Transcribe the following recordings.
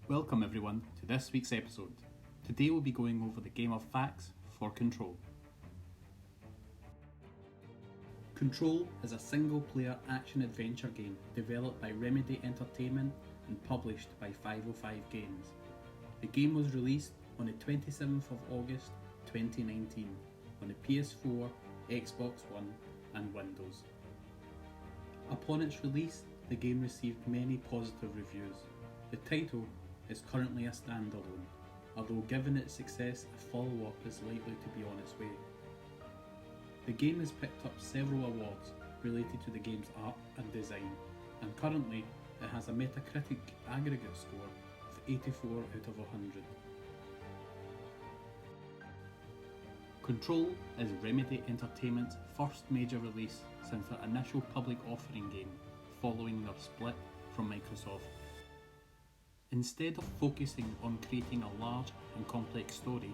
Welcome everyone to this week's episode. Today we'll be going over the game of facts for Control. Control is a single-player action-adventure game developed by Remedy Entertainment and published by 505 Games. The game was released on the 27th of August 2019 on the PS4, Xbox One and Windows. Upon its release, the game received many positive reviews. The title is currently a standalone, although given its success, a follow-up is likely to be on its way. The game has picked up several awards related to the game's art and design, and currently it has a Metacritic aggregate score of 84 out of 100. Control is Remedy Entertainment's first major release since their initial public offering game following their split from Microsoft. Instead of focusing on creating a large and complex story,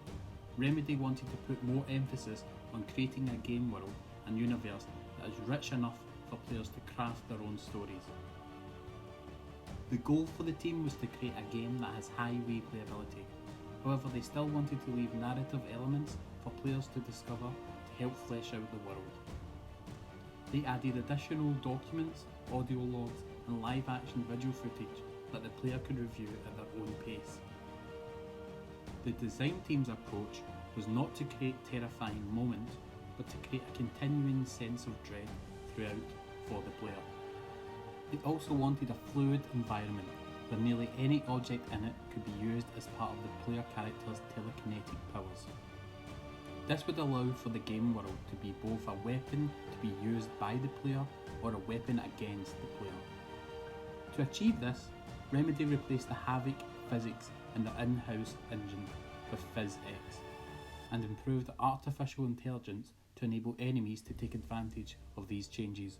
Remedy wanted to put more emphasis on creating a game world and universe that is rich enough for players to craft their own stories. The goal for the team was to create a game that has high replayability. However, they still wanted to leave narrative elements for players to discover to help flesh out the world. They added additional documents, audio logs and live action video footage that the player could review at their own pace. The design team's approach was not to create terrifying moments, but to create a continuing sense of dread throughout for the player. They also wanted a fluid environment where nearly any object in it could be used as part of the player character's telekinetic powers. This would allow for the game world to be both a weapon to be used by the player or a weapon against the player. To achieve this, Remedy replaced the Havok physics in their in-house engine with PhysX, and improved artificial intelligence to enable enemies to take advantage of these changes.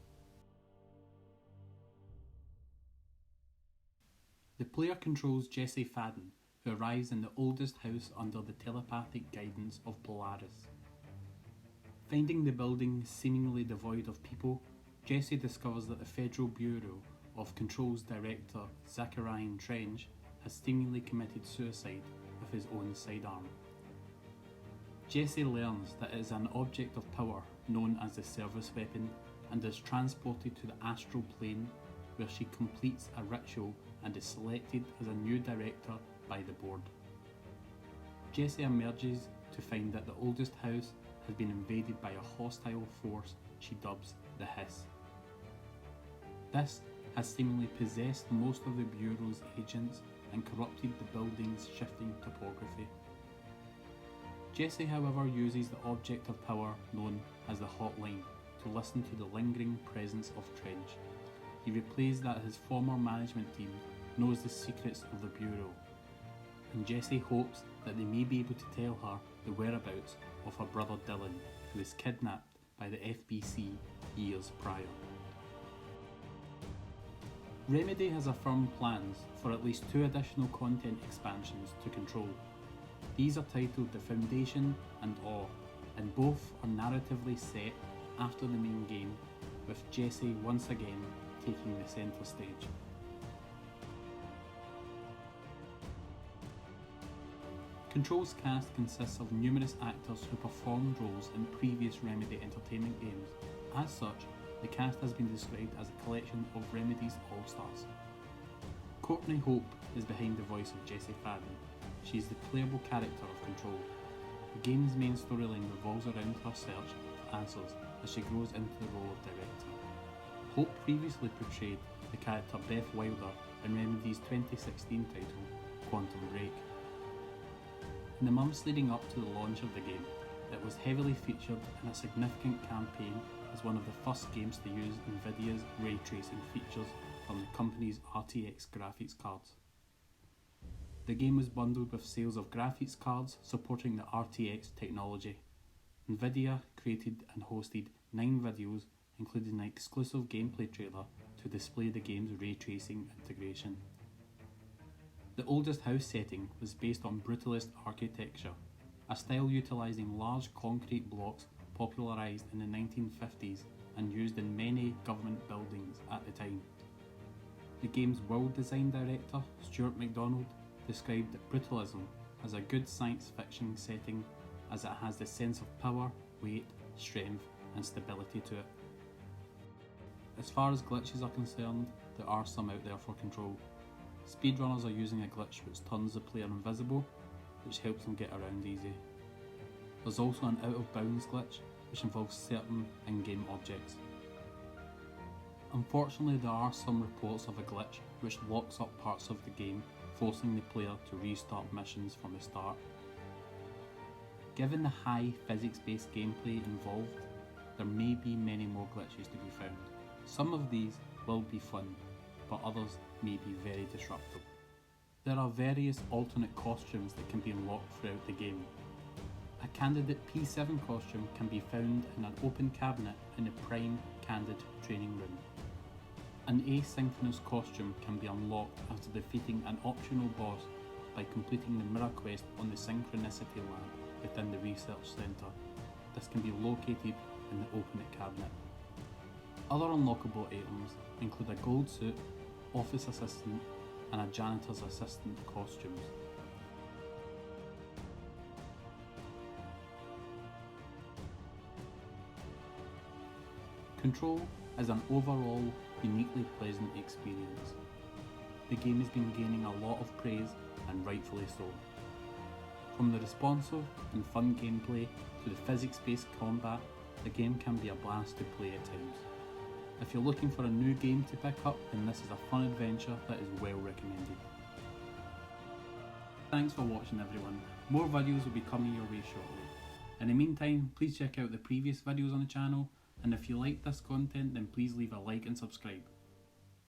The player controls Jesse Faden, who arrives in the oldest house under the telepathic guidance of Polaris. Finding the building seemingly devoid of people, Jesse discovers that the Federal Bureau of Control's director, Zachariah Trench, has seemingly committed suicide with his own sidearm. Jesse learns that it is an object of power known as the service weapon and is transported to the astral plane, where she completes a ritual and is selected as a new director by the board. Jesse emerges to find that the oldest house has been invaded by a hostile force she dubs the Hiss. This has seemingly possessed most of the Bureau's agents and corrupted the building's shifting topography. Jesse, however, uses the object of power known as the Hotline to listen to the lingering presence of Trench. He replays that his former management team knows the secrets of the Bureau, and Jesse hopes that they may be able to tell her the whereabouts of her brother Dylan, who was kidnapped by the FBC years prior. Remedy has affirmed plans for at least 2 additional content expansions to Control. These are titled The Foundation and Awe, and both are narratively set after the main game, with Jesse once again taking the centre stage. Control's cast consists of numerous actors who performed roles in previous Remedy Entertainment games. As such, the cast has been described as a collection of Remedy's all-stars. Courtney Hope is behind the voice of Jesse Faden. She is the playable character of Control. The game's main storyline revolves around her search for answers as she grows into the role of director. Hope previously portrayed the character Beth Wilder in Remedy's 2016 title, Quantum Break. In the months leading up to the launch of the game, it was heavily featured in a significant campaign as one of the first games to use Nvidia's ray tracing features from the company's RTX graphics cards. The game was bundled with sales of graphics cards supporting the RTX technology. Nvidia created and hosted 9 videos, including an exclusive gameplay trailer to display the game's ray tracing integration. The oldest house setting was based on brutalist architecture, a style utilising large concrete blocks popularised in the 1950s and used in many government buildings at the time. The game's world design director, Stuart McDonald, described Brutalism as a good science fiction setting as it has the sense of power, weight, strength and stability to it. As far as glitches are concerned, there are some out there for Control. Speedrunners are using a glitch which turns the player invisible, which helps them get around easy. There's also an out of bounds glitch which involves certain in-game objects. Unfortunately, there are some reports of a glitch which locks up parts of the game, forcing the player to restart missions from the start. Given the high physics-based gameplay involved, there may be many more glitches to be found. Some of these will be fun, but others may be very disruptive. There are various alternate costumes that can be unlocked throughout the game. A Candidate P7 costume can be found in an open cabinet in the Prime Candid training room. An asynchronous costume can be unlocked after defeating an optional boss by completing the mirror quest on the Synchronicity Lab within the research centre. This can be located in the open cabinet. Other unlockable items include a gold suit, office assistant and a janitor's assistant costumes. Control is an overall uniquely pleasant experience. The game has been gaining a lot of praise and rightfully so. From the responsive and fun gameplay to the physics-based combat, the game can be a blast to play at times. If you're looking for a new game to pick up, then this is a fun adventure that is well recommended. Thanks for watching everyone. More videos will be coming your way shortly. In the meantime, please check out the previous videos on the channel, and if you like this content then please leave a like and subscribe.